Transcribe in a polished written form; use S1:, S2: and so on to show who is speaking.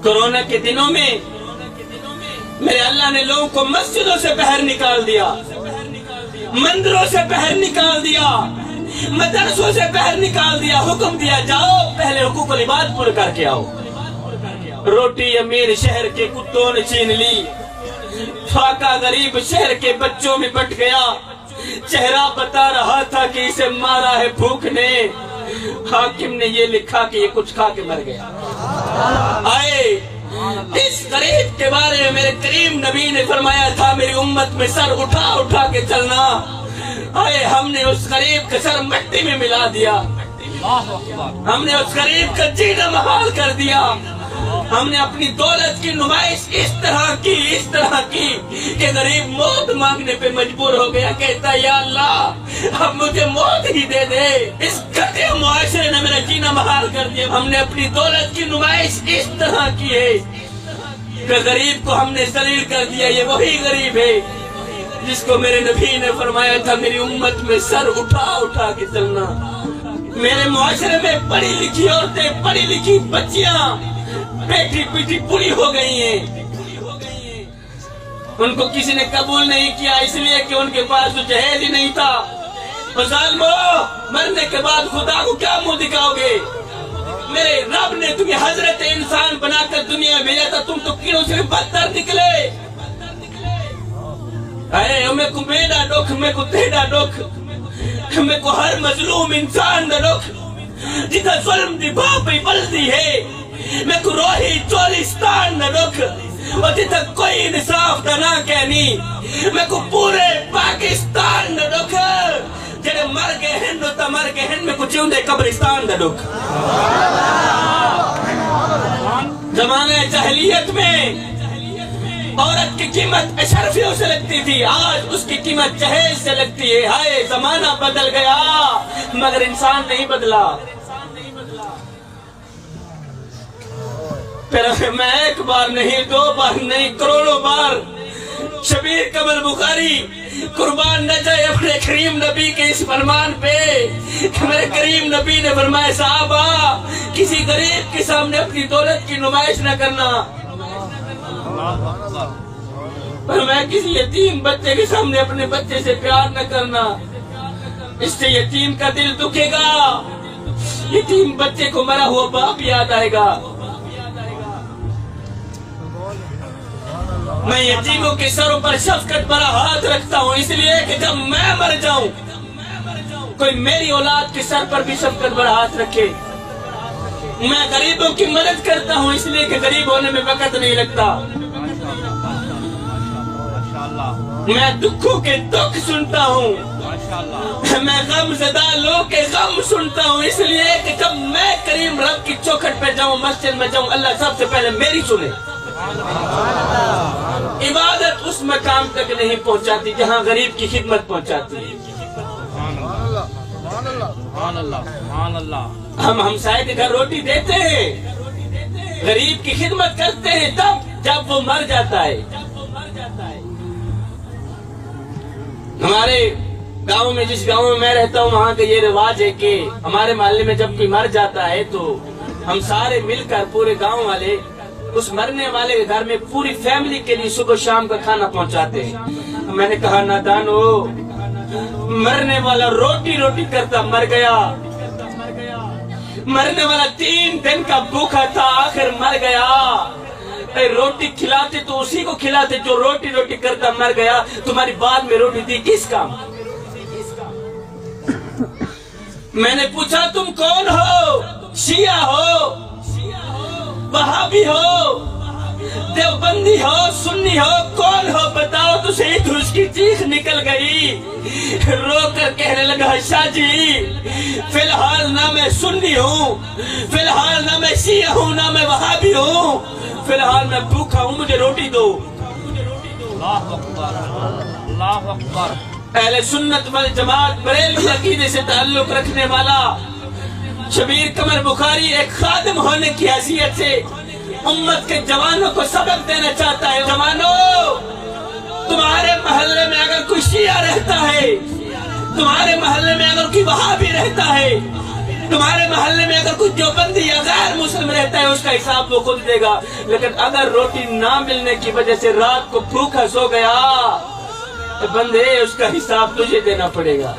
S1: Corona کے دنوں میں میرے اللہ نے لوگوں کو مسجدوں سے باہر نکال دیا، مندروں سے باہر نکال دیا، مدرسوں سے باہر نکال دیا، حکم دیا جاؤ پہلے حقوق العباد پورے کر کے آؤ۔ روٹی امیر شہر کے کتوں نے چھین لی، فاقہ غریب شہر کے بچوں میں بٹ گیا، چہرہ بتا رہا تھا کہ اسے مارا ہے بھوک نے، حاکم نے یہ لکھا کہ یہ کچھ کھا کے مر گیا۔ آئے اس غریب کے بارے میں میرے کریم نبی نے فرمایا تھا میری امت میں سر اٹھا اٹھا کے چلنا۔ آئے ہم نے اس غریب کا سر مٹی میں ملا دیا، ہم نے اس غریب کا جینا محال کر دیا، ہم نے اپنی دولت کی نمائش اس طرح کی کہ غریب موت مانگنے پہ مجبور ہو گیا، کہتا یا اللہ اب مجھے موت ہی دے دے، اس گھٹیا معاشرے نے میرا جینا محال کر دیا۔ ہم نے اپنی دولت کی نمائش اس طرح کی ہے کہ غریب کو ہم نے ذلیل کر دیا۔ یہ وہی غریب ہے جس کو میرے نبی نے فرمایا تھا میری امت میں سر اٹھا اٹھا کے چلنا۔ میرے معاشرے میں پڑھی لکھی عورتیں، پڑھی لکھی بچیاں بیٹھی پیٹھی پوری ہو گئی ہیں، ان کو کسی نے قبول نہیں کیا اس لیے کہ ان کے پاس جہیز ہی نہیں تھا۔ ظالمو، مرنے کے بعد خدا کو کیا منہ دکھاؤ گے؟ میرے رب نے تمہیں حضرت انسان بنا کر دنیا میں بھیجا تھا، تم تو کیڑوں سے بدتر نکلے۔ اے ہمیں کو میرا دکھ، ہمیں کو تیرا دکھ، ہمیں کو ہر مظلوم انسان دا دکھ، جتا ظلم دی باپی بلدی ہے، میں کو روحی چولستان دا دکھ، اور جتا کوئی انصاف دا نہ کہنی، میں کو پورے پاکستان دا دکھ، جڑے مر گئے ہن تا مر گئے ہن، میں کو چیوندے قبرستان دا دکھ۔ زمانہ جاہلیت میں عورت کی قیمت اشرفیوں سے لگتی تھی، آج اس کی قیمت جہیز سے لگتی ہے۔ ہائے زمانہ بدل گیا مگر انسان نہیں بدلا۔ پھر میں ایک بار نہیں، دو بار نہیں، کروڑوں بار شبیر قمر بخاری قربان نہ جائے اپنے کریم نبی کے اس فرمان پہ کہ میرے کریم نبی نے فرمایا صحابہ کسی غریب کے سامنے اپنی دولت کی نمائش نہ کرنا، پر میں کسی یتیم بچے کے سامنے اپنے بچے سے پیار نہ کرنا، اس سے یتیم کا دل دکھے گا، یتیم بچے کو مرا ہوا باپ یاد آئے گا۔ میں یتیموں کے سروں پر شفقت بھرا ہاتھ رکھتا ہوں اس لیے کہ جب میں مر جاؤں کوئی میری اولاد کے سر پر بھی شفقت بھرا ہاتھ رکھے۔ میں غریبوں کی مدد کرتا ہوں اس لیے کہ غریب ہونے میں وقت نہیں لگتا۔ میں دکھوں کے دکھ سنتا ہوں، میں غم زدہ لوگ کے غم سنتا ہوں اس لیے کہ جب میں کریم رب کی چوکھٹ پہ جاؤں، مسجد میں جاؤں، اللہ سب سے پہلے میری سنے۔ عبادت اس مقام تک نہیں پہنچاتی جہاں غریب کی خدمت پہنچاتی ہے۔ ہم ہمسائے کے گھر روٹی دیتے ہیں، غریب کی خدمت کرتے ہیں تب جب وہ مر جاتا ہے۔ ہمارے گاؤں میں، جس گاؤں میں میں رہتا ہوں، وہاں کا یہ رواج ہے کہ ہمارے محلے میں جب کوئی مر جاتا ہے تو ہم سارے مل کر پورے گاؤں والے اس مرنے والے کے گھر میں پوری فیملی کے لیے صبح شام کا کھانا پہنچاتے ہیں۔ میں نے کہا نادانو، مرنے والا روٹی روٹی کرتا مر گیا، مرنے والا 3 دن کا بھوکا تھا آخر مر گیا۔ روٹی کھلاتے تو اسی کو کھلاتے جو روٹی روٹی کرتا مر گیا، تمہاری بعد میں روٹی دی کس کام؟ میں نے پوچھا تم کون ہو؟ شیعہ ہو، وہابی ہو، دیوبندی ہو، سنی ہو، کون ہو بتاؤ؟ تو سید اس کی چیخ نکل گئی، رو کر کہنے لگا شاہ جی فی الحال نہ میں سنی ہوں، فی الحال نہ میں شیعہ ہوں، نہ میں وہابی ہوں، فی الحال میں بھوکا ہوں، مجھے روٹی دو۔ اللہ اکبر، اللہ اکبر۔ اہل سنت والجماعت بریلوی عقیدے سے تعلق رکھنے والا شبیر قمر بخاری ایک خادم ہونے کی حیثیت سے امت کے جوانوں کو سبق دینا چاہتا ہے۔ جوانوں، تمہارے محلے میں اگر کوئی شیعہ رہتا ہے، تمہارے محلے میں اگر کوئی وہابی رہتا ہے، تمہارے محلے میں اگر کچھ جو بندی یا غیر مسلم رہتا ہے اس کا حساب وہ خود دے گا، لیکن اگر روٹی نہ ملنے کی وجہ سے رات کو بھوکا سو گیا تو بندے اس کا حساب تجھے دینا پڑے گا۔